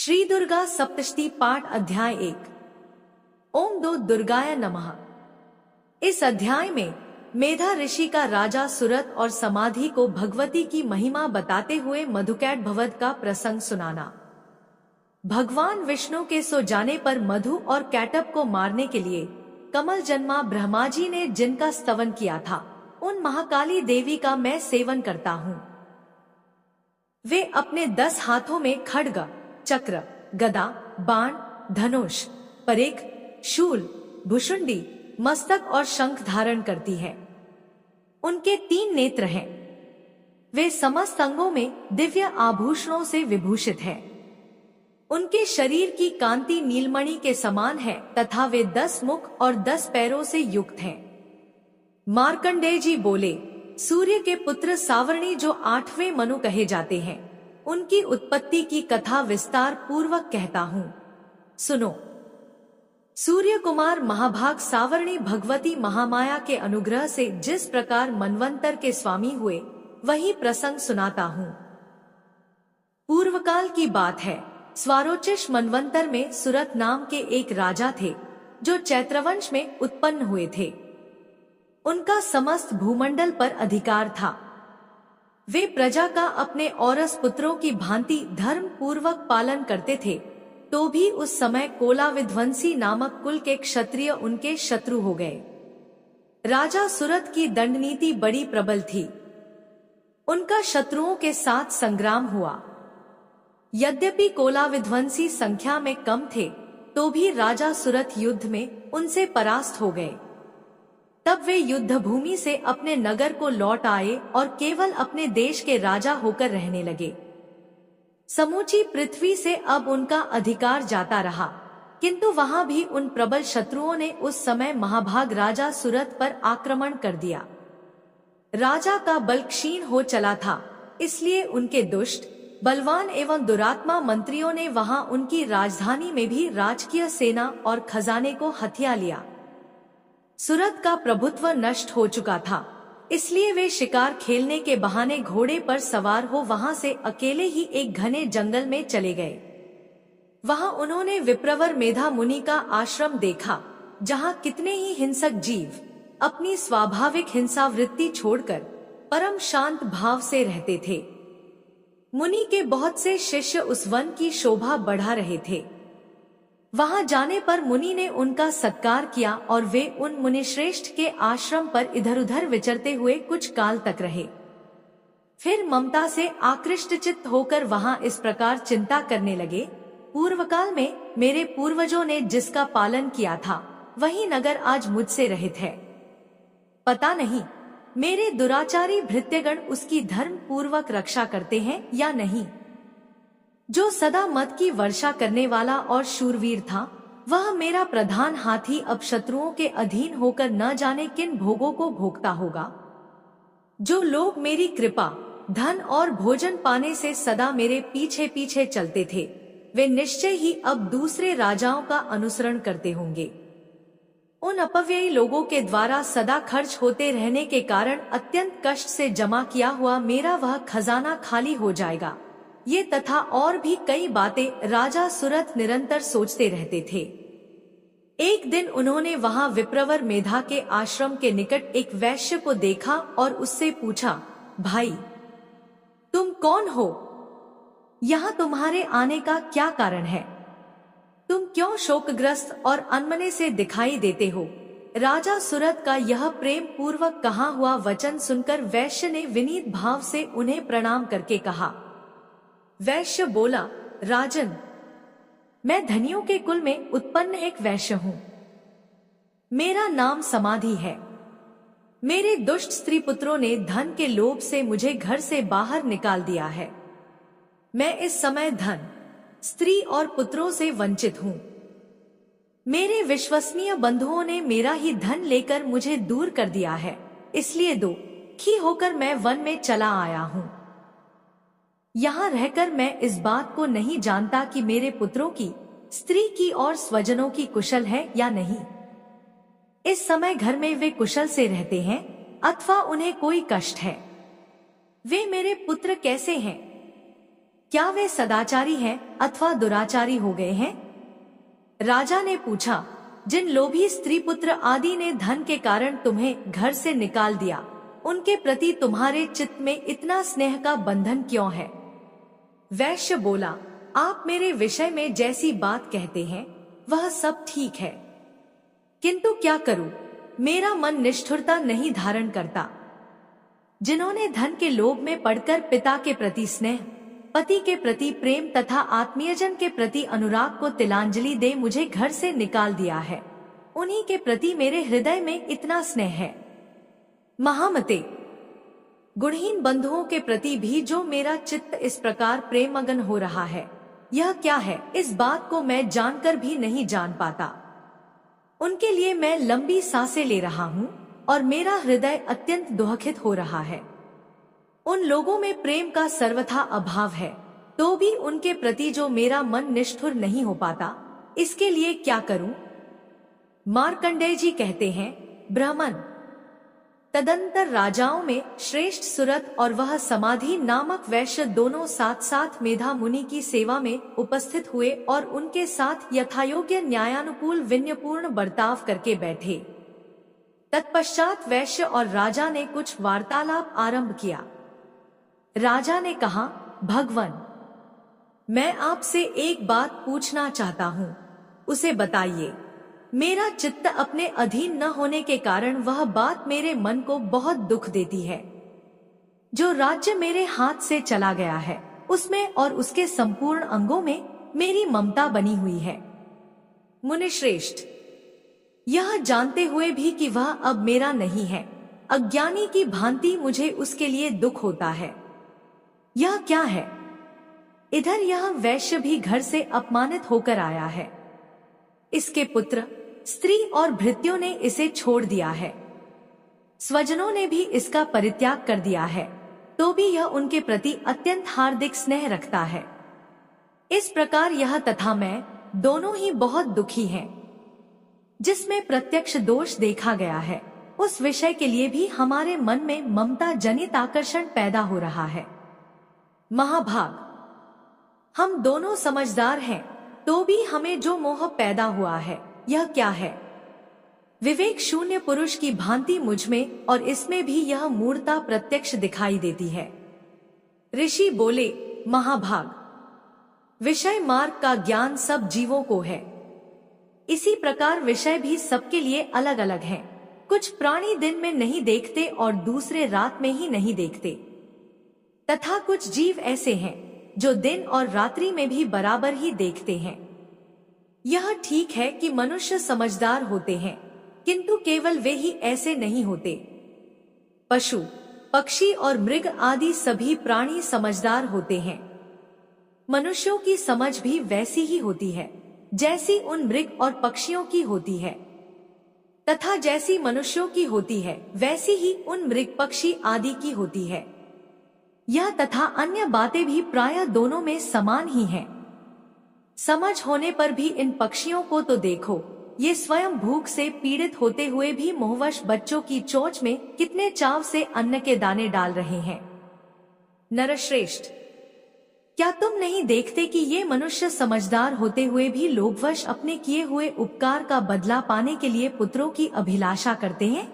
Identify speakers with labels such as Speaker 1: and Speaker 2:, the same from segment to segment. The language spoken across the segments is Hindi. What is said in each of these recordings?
Speaker 1: श्री दुर्गा सप्तशती पाठ अध्याय 1। ओम दो दुर्गाय नमः। इस अध्याय में मेधा ऋषि का राजा सुरत और समाधि को भगवती की महिमा बताते हुए मधुकैट भवद का प्रसंग सुनाना। भगवान विष्णु के सो जाने पर मधु और कैटब को मारने के लिए कमल जन्मा ब्रह्मा जी ने जिनका स्तवन किया था, उन महाकाली देवी का मैं सेवन करता हूँ। वे अपने 10 हाथों में खड्ग, चक्र, गदा, बाण, धनुष, परेख, शूल, भुशुंडी, मस्तक और शंख धारण करती है। उनके 3 नेत्र हैं। वे समस्त अंगों में दिव्य आभूषणों से विभूषित है। उनके शरीर की कांति नीलमणि के समान है तथा वे 10 मुख और 10 पैरों से युक्त हैं। मार्कंडेय जी बोले, सूर्य के पुत्र सावर्णी जो 8वें मनु कहे जाते हैं, उनकी उत्पत्ति की कथा विस्तार पूर्वक कहता हूँ, सुनो। सूर्य कुमार महाभाग सावर्णी भगवती महामाया के अनुग्रह से जिस प्रकार मनवंतर के स्वामी हुए, वही प्रसंग सुनाता हूँ। पूर्वकाल की बात है। स्वारोचिष मनवंतर में सुरत नाम के एक राजा थे, जो चैत्रवंश में उत्पन्न हुए थे। उनका समस्त भूमंडल पर अधिकार था। वे प्रजा का अपने औरस पुत्रों की भांति धर्म पूर्वक पालन करते थे, तो भी उस समय कोला विध्वंसी नामक कुल के क्षत्रिय उनके शत्रु हो गए। राजा सुरत की दंडनीति बड़ी प्रबल थी। उनका शत्रुओं के साथ संग्राम हुआ। यद्यपि कोला विध्वंसी संख्या में कम थे, तो भी राजा सुरत युद्ध में उनसे परास्त हो गए। तब वे युद्ध भूमि से अपने नगर को लौट आए और केवल अपने देश के राजा होकर रहने लगे। समूची पृथ्वी से अब उनका अधिकार जाता रहा, किंतु वहां भी उन प्रबल शत्रुओं ने उस समय महाभाग राजा सुरत पर आक्रमण कर दिया। राजा का बल क्षीण हो चला था, इसलिए उनके दुष्ट, बलवान एवं दुरात्मा मंत्रियों ने वहां उनकी राजधानी में भी राजकीय सेना और खजाने को हथिया लिया। सुरत का प्रभुत्व नष्ट हो चुका था, इसलिए वे शिकार खेलने के बहाने घोड़े पर सवार हो वहां से अकेले ही एक घने जंगल में चले गए। वहां उन्होंने विप्रवर मेधा मुनि का आश्रम देखा, जहां कितने ही हिंसक जीव अपनी स्वाभाविक हिंसा वृत्ति छोड़कर परम शांत भाव से रहते थे। मुनि के बहुत से शिष्य उस वन की शोभा बढ़ा रहे थे। वहां जाने पर मुनि ने उनका सत्कार किया और वे उन मुनिश्रेष्ठ के आश्रम पर इधर उधर विचरते हुए कुछ काल तक रहे। फिर ममता से आकृष्ट चित्त होकर वहां इस प्रकार चिंता करने लगे, पूर्वकाल में मेरे पूर्वजों ने जिसका पालन किया था, वही नगर आज मुझसे रहित है। पता नहीं मेरे दुराचारी भृत्यगण उसकी धर्म पूर्वक रक्षा करते हैं या नहीं। जो सदा मद की वर्षा करने वाला और शूरवीर था, वह मेरा प्रधान हाथी अब शत्रुओं के अधीन होकर न जाने किन भोगों को भोगता होगा। जो लोग मेरी कृपा, धन और भोजन पाने से सदा मेरे पीछे पीछे चलते थे, वे निश्चय ही अब दूसरे राजाओं का अनुसरण करते होंगे। उन अपव्ययी लोगों के द्वारा सदा खर्च होते रहने के कारण अत्यंत कष्ट से जमा किया हुआ मेरा वह खजाना खाली हो जाएगा। ये तथा और भी कई बातें राजा सुरत निरंतर सोचते रहते थे। एक दिन उन्होंने वहां विप्रवर मेधा के आश्रम के निकट एक वैश्य को देखा और उससे पूछा, भाई, तुम कौन हो? यहाँ तुम्हारे आने का क्या कारण है? तुम क्यों शोकग्रस्त और अनमने से दिखाई देते हो? राजा सुरत का यह प्रेम पूर्वक कहा हुआ वचन सुनकर वैश्य ने विनीत भाव से उन्हें प्रणाम करके कहा। वैश्य बोला, राजन, मैं धनियों के कुल में उत्पन्न एक वैश्य हूँ। मेरा नाम समाधि है। मेरे दुष्ट स्त्री पुत्रों ने धन के लोभ से मुझे घर से बाहर निकाल दिया है। मैं इस समय धन, स्त्री और पुत्रों से वंचित हूँ। मेरे विश्वसनीय बंधुओं ने मेरा ही धन लेकर मुझे दूर कर दिया है, इसलिए दुखी होकर मैं वन में चला आया हूँ। यहाँ रहकर मैं इस बात को नहीं जानता कि मेरे पुत्रों की, स्त्री की और स्वजनों की कुशल है या नहीं। इस समय घर में वे कुशल से रहते हैं अथवा उन्हें कोई कष्ट है। वे मेरे पुत्र कैसे हैं? क्या वे सदाचारी हैं अथवा दुराचारी हो गए हैं? राजा ने पूछा, जिन लोभी स्त्री पुत्र आदि ने धन के कारण तुम्हें घर से निकाल दिया, उनके प्रति तुम्हारे चित्त में इतना स्नेह का बंधन क्यों है? वैश्य बोला, आप मेरे विषय में जैसी बात कहते हैं वह सब ठीक है, किंतु क्या करूं, मेरा मन निष्ठुरता नहीं धारण करता। जिन्होंने धन के लोभ में पड़कर पिता के प्रति स्नेह, पति के प्रति प्रेम तथा आत्मीयजन के प्रति अनुराग को तिलांजलि दे मुझे घर से निकाल दिया है, उन्हीं के प्रति मेरे हृदय में इतना स्नेह है। महामते, गुणहीन बंधुओं के प्रति भी जो मेरा चित्त इस प्रकार प्रेममगन हो रहा है, यह क्या है, इस बात को मैं जानकर भी नहीं जान पाता। उनके लिए मैं लंबी सांसें ले रहा हूँ और मेरा हृदय अत्यंत दुखित हो रहा है। उन लोगों में प्रेम का सर्वथा अभाव है, तो भी उनके प्रति जो मेरा मन निष्ठुर नहीं हो पाता, इसके लिए क्या करूं? मार्कंडेय जी कहते हैं, ब्राह्मण। तदंतर राजाओं में श्रेष्ठ सुरत और वह समाधि नामक वैश्य दोनों साथ साथ मेधा मुनि की सेवा में उपस्थित हुए और उनके साथ यथायोग्य न्यायानुकूल विनयपूर्ण बर्ताव करके बैठे। तत्पश्चात वैश्य और राजा ने कुछ वार्तालाप आरंभ किया। राजा ने कहा, भगवन, मैं आपसे एक बात पूछना चाहता हूँ, उसे बताइए। मेरा चित्त अपने अधीन न होने के कारण वह बात मेरे मन को बहुत दुख देती है। जो राज्य मेरे हाथ से चला गया है, उसमें और उसके संपूर्ण अंगों में मेरी ममता बनी हुई है। मुनिश्रेष्ठ, यह जानते हुए भी कि वह अब मेरा नहीं है, अज्ञानी की भांति मुझे उसके लिए दुख होता है। यह क्या है? इधर यह वैश्य भी घर से अपमानित होकर आया है। इसके पुत्र, स्त्री और भृत्यों ने इसे छोड़ दिया है। स्वजनों ने भी इसका परित्याग कर दिया है, तो भी यह उनके प्रति अत्यंत हार्दिक स्नेह रखता है। इस प्रकार यह तथा मैं दोनों ही बहुत दुखी हैं। जिसमें प्रत्यक्ष दोष देखा गया है, उस विषय के लिए भी हमारे मन में ममता जनित आकर्षण पैदा हो रहा है। महाभाग, हम दोनों समझदार हैं, तो भी हमें जो मोह पैदा हुआ है, यह क्या है? विवेक शून्य पुरुष की भांति मुझमें और इसमें भी यह मूढ़ता प्रत्यक्ष दिखाई देती है। ऋषि बोले, महाभाग, विषय मार्ग का ज्ञान सब जीवों को है। इसी प्रकार विषय भी सबके लिए अलग अलग हैं। कुछ प्राणी दिन में नहीं देखते और दूसरे रात में ही नहीं देखते, तथा कुछ जीव ऐसे हैं जो दिन और रात्रि में भी बराबर ही देखते हैं। यह ठीक है कि मनुष्य समझदार होते हैं, किंतु केवल वे ही ऐसे नहीं होते। पशु, पक्षी और मृग आदि सभी प्राणी समझदार होते हैं। मनुष्यों की समझ भी वैसी ही होती है जैसी उन मृग और पक्षियों की होती है, तथा जैसी मनुष्यों की होती है वैसी ही उन मृग पक्षी आदि की होती है। यह तथा अन्य बातें भी प्रायः दोनों में समान ही हैं। समझ होने पर भी इन पक्षियों को तो देखो, ये स्वयं भूख से पीड़ित होते हुए भी मोहवश बच्चों की चोंच में कितने चाव से अन्न के दाने डाल रहे हैं। नरश्रेष्ठ, क्या तुम नहीं देखते कि ये मनुष्य समझदार होते हुए भी लोभवश अपने किए हुए उपकार का बदला पाने के लिए पुत्रों की अभिलाषा करते हैं?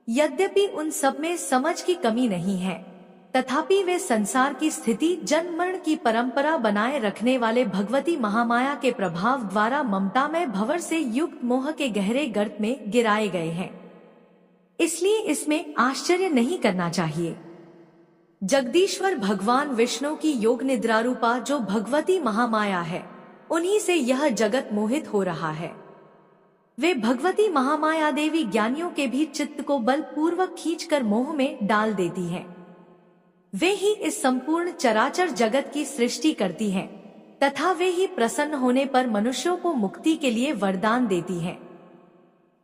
Speaker 1: यद्यपि उन सब में समझ की कमी नहीं है, तथापि वे संसार की स्थिति जन्म मरण की परंपरा बनाए रखने वाले भगवती महामाया के प्रभाव द्वारा ममता में भंवर से युक्त मोह के गहरे गर्त में गिराए गए हैं। इसलिए इसमें आश्चर्य नहीं करना चाहिए। जगदीश्वर भगवान विष्णु की योग निद्रा रूपा जो भगवती महामाया है, उन्हीं से यह जगत मोहित हो रहा है। वे भगवती महामाया देवी ज्ञानियों के भी चित्त को बलपूर्वक खींचकर मोह में डाल देती हैं। वे ही इस संपूर्ण चराचर जगत की सृष्टि करती हैं, तथा वे ही प्रसन्न होने पर मनुष्यों को मुक्ति के लिए वरदान देती हैं।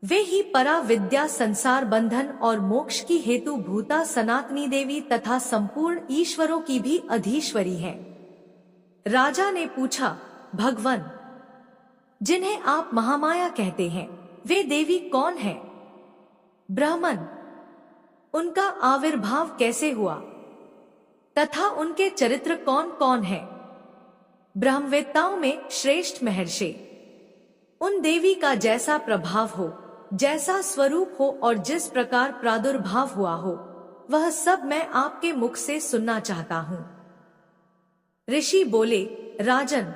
Speaker 1: वे ही परा विद्या, संसार बंधन और मोक्ष की हेतु भूता सनातनी देवी तथा संपूर्ण ईश्वरों की भी अधीश्वरी हैं। राजा ने पूछा, भगवन, जिन्हें आप महामाया कहते हैं, वे देवी कौन है? ब्राह्मण, उनका आविर्भाव कैसे हुआ? तथा उनके चरित्र कौन कौन है। ब्रह्मवेत्ताओं में श्रेष्ठ महर्षि। उन देवी का जैसा प्रभाव हो, जैसा स्वरूप हो और जिस प्रकार प्रादुर्भाव हुआ हो, वह सब मैं आपके मुख से सुनना चाहता हूँ। ऋषि बोले, राजन,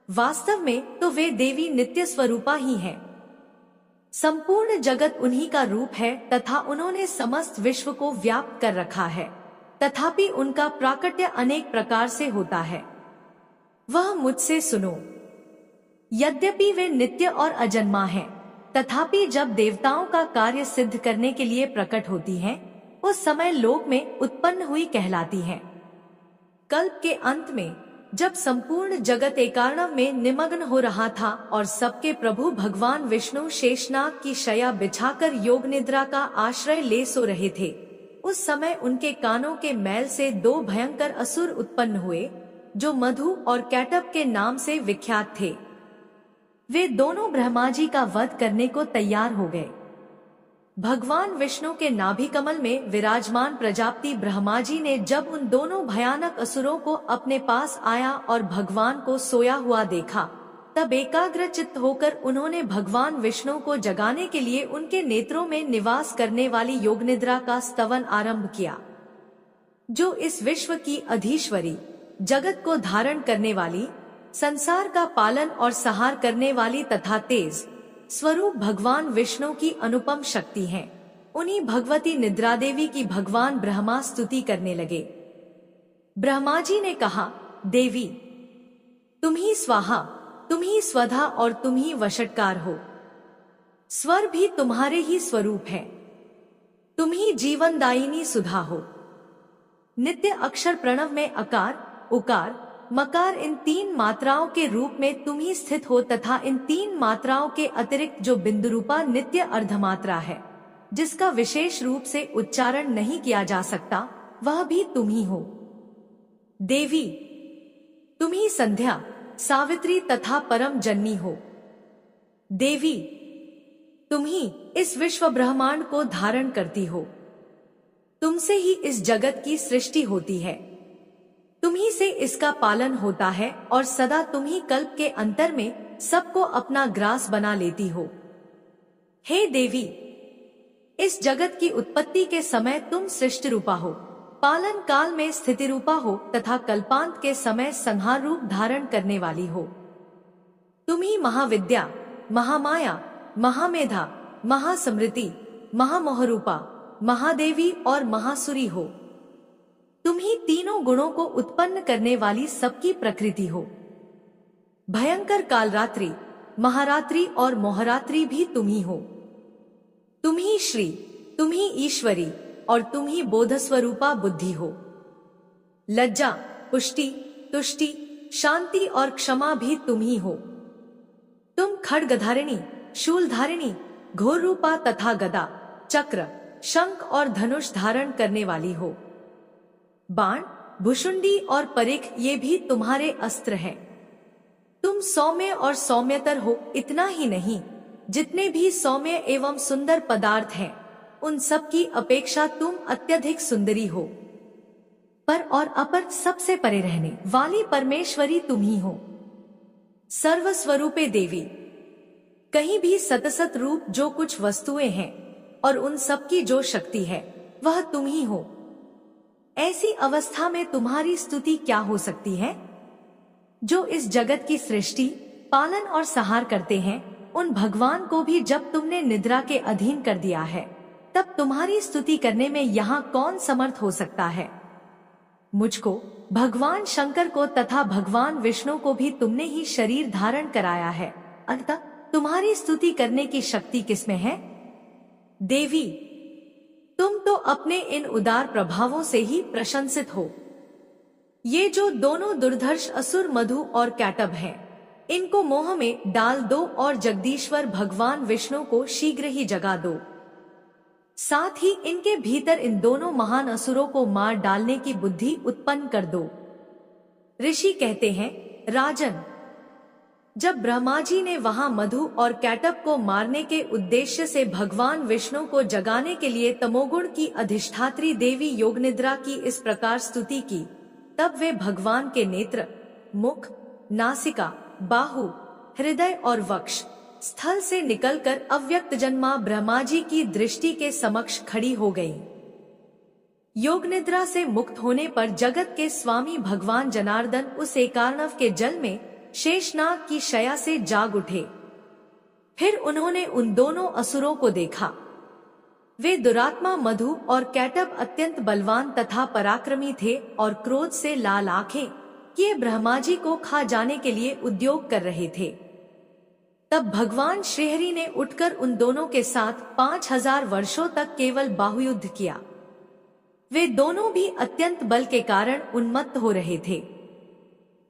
Speaker 1: वास्तव में तो वे देवी नित्य स्वरूपा ही हैं। संपूर्ण जगत उन्हीं का रूप है तथा उन्होंने समस्त विश्व को व्याप्त कर रखा है, तथापि उनका प्राकट्य अनेक प्रकार से होता है। वह मुझसे सुनो। यद्यपि वे नित्य और अजन्मा हैं, तथापि जब देवताओं का कार्य सिद्ध करने के लिए प्रकट होती हैं, उस समय लोक में उत्पन्न हुई कहलाती हैं। कल्प के अंत में जब संपूर्ण जगत एकार्णव में निमग्न हो रहा था और सबके प्रभु भगवान विष्णु शेषनाग की शया बिछाकर योग निद्रा का आश्रय ले सो रहे थे, उस समय उनके कानों के मैल से दो भयंकर असुर उत्पन्न हुए, जो मधु और कैटब के नाम से विख्यात थे। वे दोनों ब्रह्मा जी का वध करने को तैयार हो गए। भगवान विष्णु के नाभि कमल में विराजमान प्रजापति ब्रह्मा जी ने जब उन दोनों भयानक असुरों को अपने पास आया और भगवान को सोया हुआ देखा, तब एकाग्र चित्त होकर उन्होंने भगवान विष्णु को जगाने के लिए उनके नेत्रों में निवास करने वाली योग निद्रा का स्तवन आरंभ किया, जो इस विश्व की अधीश्वरी, जगत को धारण करने वाली, संसार का पालन और सहार करने वाली तथा तेज स्वरूप भगवान विष्णु की अनुपम शक्ति है। उन्हीं भगवती निद्रा देवी की भगवान ब्रह्मा स्तुति करने लगे। ब्रह्मा जी ने कहा, देवी, तुम ही स्वाहा, तुम ही स्वधा और तुम ही वषटकार हो। स्वर भी तुम्हारे ही स्वरूप है। तुम ही जीवनदायिनी सुधा हो। नित्य अक्षर प्रणव में अकार, उकार, मकार इन तीन मात्राओं के रूप में तुम ही स्थित हो तथा इन तीन मात्राओं के अतिरिक्त जो बिंदु रूपा नित्य अर्धमात्रा है, जिसका विशेष रूप से उच्चारण नहीं किया जा सकता, वह भी तुम ही हो। देवी, तुम ही संध्या, सावित्री तथा परम जननी हो। देवी, तुम ही इस विश्व ब्रह्मांड को धारण करती हो। तुमसे ही इस जगत की सृष्टि होती है। तुम ही से इसका पालन होता है और सदा तुम ही कल्प के अंतर में सबको अपना ग्रास बना लेती हो। हे देवी, इस जगत की उत्पत्ति के समय तुम सृष्टि रूपा हो, पालन काल में स्थिति रूपा हो तथा कल्पांत के समय संहार रूप धारण करने वाली हो। तुम ही महाविद्या, महामाया, महामेधा, महासमृति, महामोहरूपा, महादेवी और महासुरी हो। तुम ही तीनों गुणों को उत्पन्न करने वाली सबकी प्रकृति हो। भयंकर कालरात्रि, महारात्रि और मोहरात्रि भी तुम ही हो। तुम ही श्री, तुम ही ईश्वरी और तुम ही बोधस्वरूपा बुद्धि हो। लज्जा, पुष्टि, तुष्टि, शांति और क्षमा भी तुम ही हो। तुम खड्गधारिणी, शूलधारिणी, घोर रूपा तथा गदा, चक्र, शंख और धनुष धारण करने वाली हो। बाण, भुषुंडी और परिख ये भी तुम्हारे अस्त्र हैं। तुम सौम्य और सौम्यतर हो। इतना ही नहीं, जितने भी सौम्य एवं सुंदर पदार्थ हैं, उन सब की अपेक्षा तुम अत्यधिक सुंदरी हो। पर और अपर सबसे परे रहने वाली परमेश्वरी तुम ही हो। सर्वस्वरूपे देवी, कहीं भी सतसत रूप जो कुछ वस्तुएं हैं और उन सब की जो शक्ति है, वह तुम ही हो। ऐसी अवस्था में तुम्हारी स्तुति क्या हो सकती है? जो इस जगत की सृष्टि, पालन और सहार करते हैं, उन भगवान को भी जब तुमने निद्रा के अधीन कर दिया है, तब तुम्हारी स्तुति करने में यहाँ कौन समर्थ हो सकता है? मुझको, भगवान शंकर को तथा भगवान विष्णु को भी तुमने ही शरीर धारण कराया है, अतः तुम्हारी स्तुति करने की शक्ति किसमें है? देवी, तुम तो अपने इन उदार प्रभावों से ही प्रशंसित हो। ये जो दोनों दुर्धर्ष असुर मधु और कैटब हैं, इनको मोह में डाल दो और जगदीश्वर भगवान विष्णु को शीघ्र ही जगा दो। साथ ही इनके भीतर इन दोनों महान असुरों को मार डालने की बुद्धि उत्पन्न कर दो। ऋषि कहते हैं, राजन, जब ब्रह्मा जी ने वहां मधु और कैटब को मारने के उद्देश्य से भगवान विष्णु को जगाने के लिए तमोगुण की अधिष्ठात्री देवी योगनिद्रा की इस प्रकार स्तुति की, तब वे भगवान के नेत्र, मुख, नासिका, बाहु, हृदय और वक्ष स्थल से निकलकर अव्यक्त जन्मा ब्रह्मा जी की दृष्टि के समक्ष खड़ी हो गई। योग निद्रा से मुक्त होने पर जगत के स्वामी भगवान जनार्दन उस एकार्णव के जल में शेषनाग की शया से जाग उठे। फिर उन्होंने उन दोनों असुरों को देखा। वे दुरात्मा मधु और कैटब अत्यंत बलवान तथा पराक्रमी थे और क्रोध से लाल आंखें किए ब्रह्मा जी को खा जाने के लिए उद्योग कर रहे थे। तब भगवान श्रीहरि ने उठकर उन दोनों के साथ 5000 वर्षों तक केवल बाहुयुद्ध किया। वे दोनों भी अत्यंत बल के कारण उन्मत्त हो रहे थे।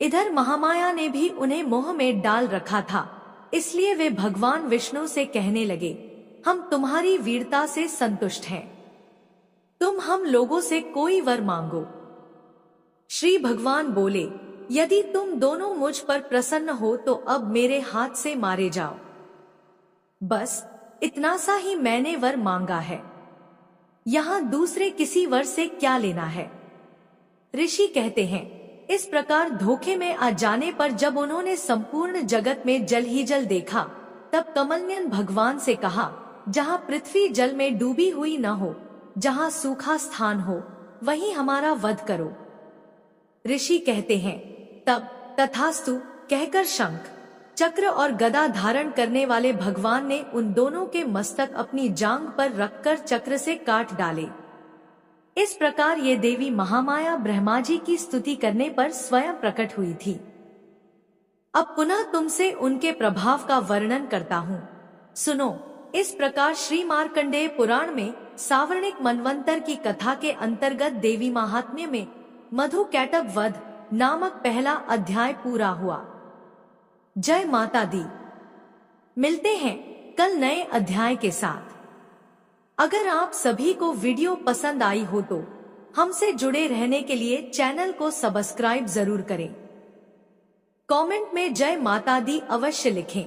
Speaker 1: इधर महामाया ने भी उन्हें मोह में डाल रखा था, इसलिए वे भगवान विष्णु से कहने लगे, हम तुम्हारी वीरता से संतुष्ट हैं, तुम हम लोगों से कोई वर मांगो। श्री भगवान बोले, यदि तुम दोनों मुझ पर प्रसन्न हो तो अब मेरे हाथ से मारे जाओ। बस इतना सा ही मैंने वर मांगा है, यहाँ दूसरे किसी वर से क्या लेना है। ऋषि कहते हैं, इस प्रकार धोखे में आ जाने पर जब उन्होंने संपूर्ण जगत में जल ही जल देखा, तब कमलनयन भगवान से कहा, जहाँ पृथ्वी जल में डूबी हुई न हो, जहाँ सूखा स्थान हो, वहीं हमारा वध करो। ऋषि कहते हैं, तब तथास्तु कहकर शंख, चक्र और गदा धारण करने वाले भगवान ने उन दोनों के मस्तक अपनी जांघ पर रखकर चक्र से काट डाले। इस प्रकार ये देवी महामाया ब्रह्मा जी की स्तुति करने पर स्वयं प्रकट हुई थी। अब पुनः तुमसे उनके प्रभाव का वर्णन करता हूँ, सुनो। इस प्रकार श्री मार्कंडेय पुराण में सावर्णिक मनवंतर की कथा के अंतर्गत देवी महात्म्य में मधु कैटब वध नामक पहला अध्याय पूरा हुआ। जय माता दी। मिलते हैं कल नए अध्याय के साथ। अगर आप सभी को वीडियो पसंद आई हो तो हमसे जुड़े रहने के लिए चैनल को सब्सक्राइब जरूर करें। कमेंट में जय माता दी अवश्य लिखें।